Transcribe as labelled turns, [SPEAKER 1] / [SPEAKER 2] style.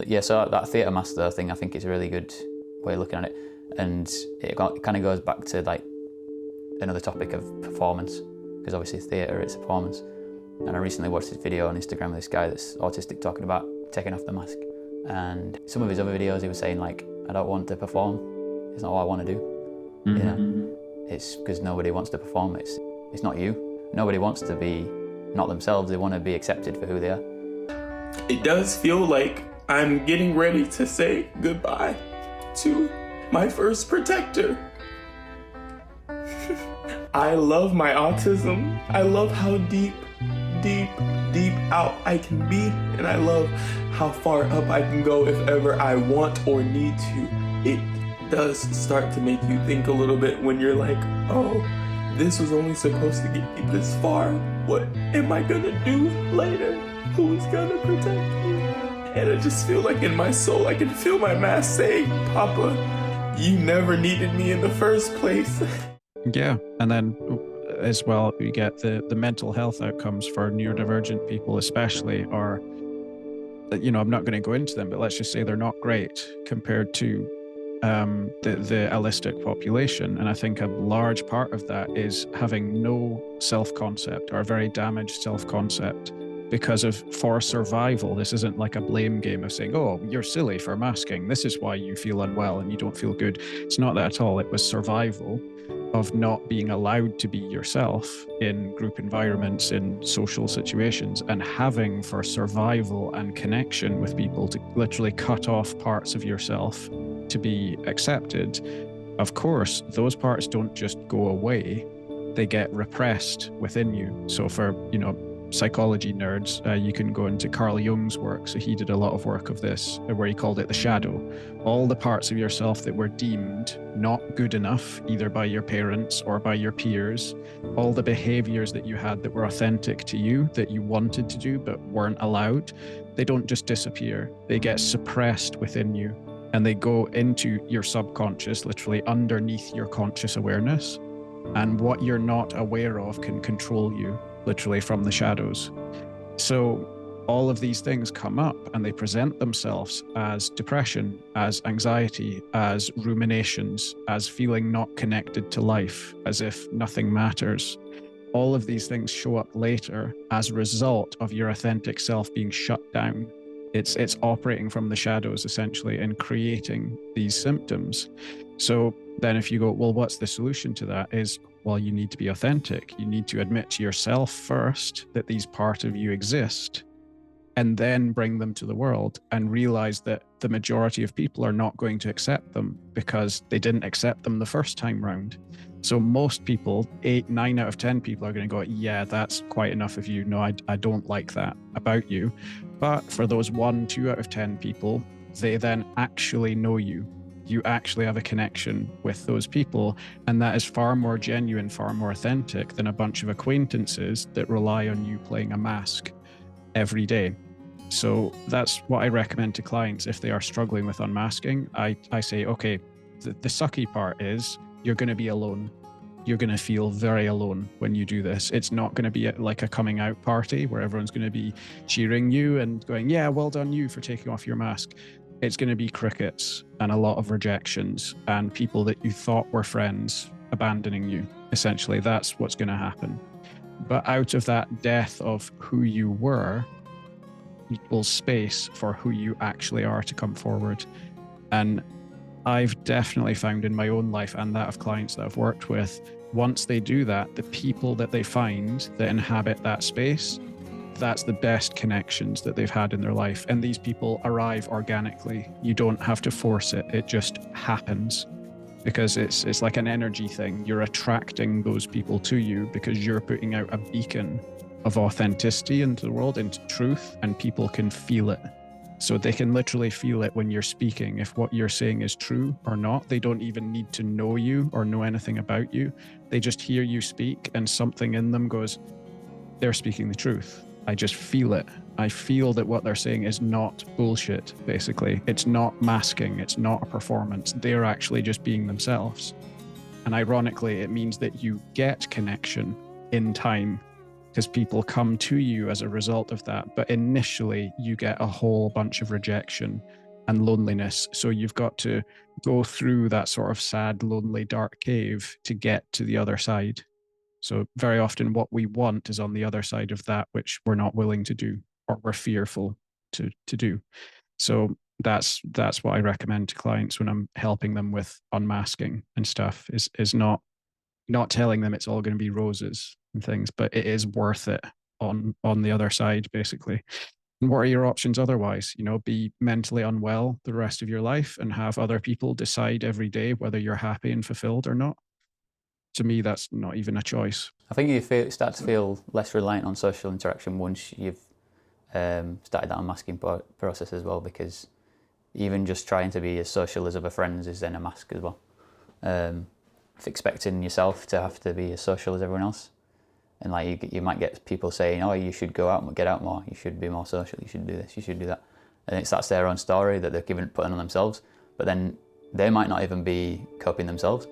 [SPEAKER 1] Yeah, so that theatre master thing, I think is a really good way of looking at it. And it kind of goes back to like another topic of performance, because obviously theatre is a performance. And I recently watched this video on Instagram of this guy that's autistic talking about taking off the mask. And some of his other videos he was saying like, I don't want to perform, it's not what I want to do.
[SPEAKER 2] Mm-hmm.
[SPEAKER 1] You know? It's because nobody wants to perform, it's not you. Nobody wants to be not themselves, they want to be accepted for who they are.
[SPEAKER 2] It does feel like I'm getting ready to say goodbye to my first protector. I love my autism. I love how deep out I can be, and I love how far up I can go if ever I want or need to. It does start to make you think a little bit when you're like, oh, this was only supposed to get me this far. What am I gonna do later? Who's gonna protect me? And I just feel like in my soul I can feel my mask saying, Papa, you never needed me in the first place.
[SPEAKER 3] Yeah, and then as well, we get the mental health outcomes for neurodivergent people especially are, you know, I'm not going to go into them, but let's just say they're not great compared to the allistic population. And I think a large part of that is having no self-concept or a very damaged self-concept because of, for survival, this isn't like a blame game of saying, oh, you're silly for masking, this is why you feel unwell and you don't feel good. It's not that at all. It was survival of not being allowed to be yourself in group environments, in social situations, and having for survival and connection with people to literally cut off parts of yourself to be accepted. Of course, those parts don't just go away, they get repressed within you. So for, you know, psychology nerds, you can go into Carl Jung's work. So he did a lot of work of this where he called it the shadow. All the parts of yourself that were deemed not good enough, either by your parents or by your peers, all the behaviors that you had that were authentic to you, that you wanted to do but weren't allowed, they don't just disappear. They get suppressed within you and they go into your subconscious, literally underneath your conscious awareness. And what you're not aware of can control you, literally from the shadows. So all of these things come up and they present themselves as depression, as anxiety, as ruminations, as feeling not connected to life, as if nothing matters. All of these things show up later as a result of your authentic self being shut down. It's operating from the shadows essentially and creating these symptoms. So then if you go, well, what's the solution to that? Is, well, you need to be authentic. You need to admit to yourself first that these parts of you exist, and then bring them to the world and realize that the majority of people are not going to accept them because they didn't accept them the first time round. So most people, 8, 9 out of 10 people are going to go, yeah, that's quite enough of you. No, I don't like that about you. But for those 1, 2 out of 10 people, they then actually know you. You actually have a connection with those people. And that is far more genuine, far more authentic than a bunch of acquaintances that rely on you playing a mask every day. So that's what I recommend to clients if they are struggling with unmasking. I say, okay, the sucky part is you're going to be alone. You're going to feel very alone when you do this. It's not going to be like a coming out party where everyone's going to be cheering you and going, yeah, well done you for taking off your mask. It's going to be crickets and a lot of rejections and people that you thought were friends abandoning you. Essentially, that's what's going to happen. But out of that death of who you were equals space for who you actually are to come forward. And I've definitely found in my own life and that of clients that I've worked with, once they do that, the people that they find that inhabit that space, that's the best connections that they've had in their life. And these people arrive organically. You don't have to force it. It just happens because it's like an energy thing. You're attracting those people to you because you're putting out a beacon of authenticity into the world, into truth, and people can feel it. So they can literally feel it when you're speaking, if what you're saying is true or not. They don't even need to know you or know anything about you. They just hear you speak and something in them goes, they're speaking the truth. I just feel it. I feel that what they're saying is not bullshit, basically. It's not masking. It's not a performance. They're actually just being themselves. And ironically, it means that you get connection in time because people come to you as a result of that. But initially, you get a whole bunch of rejection and loneliness. So you've got to go through that sort of sad, lonely, dark cave to get to the other side. So very often what we want is on the other side of that, which we're not willing to do, or we're fearful to do. So that's what I recommend to clients when I'm helping them with unmasking and stuff, is not telling them it's all going to be roses and things, but it is worth it on the other side, basically. And what are your options otherwise? Be mentally unwell the rest of your life and have other people decide every day whether you're happy and fulfilled or not. To me, that's not even a choice.
[SPEAKER 1] I think you start to feel less reliant on social interaction once you've started that unmasking process as well, because even just trying to be as social as other friends is then a mask as well. Expecting yourself to have to be as social as everyone else, and like you might get people saying, "Oh, you should go out and get out more. You should be more social. You should do this. You should do that," and that's their own story that they're putting on themselves. But then they might not even be coping themselves.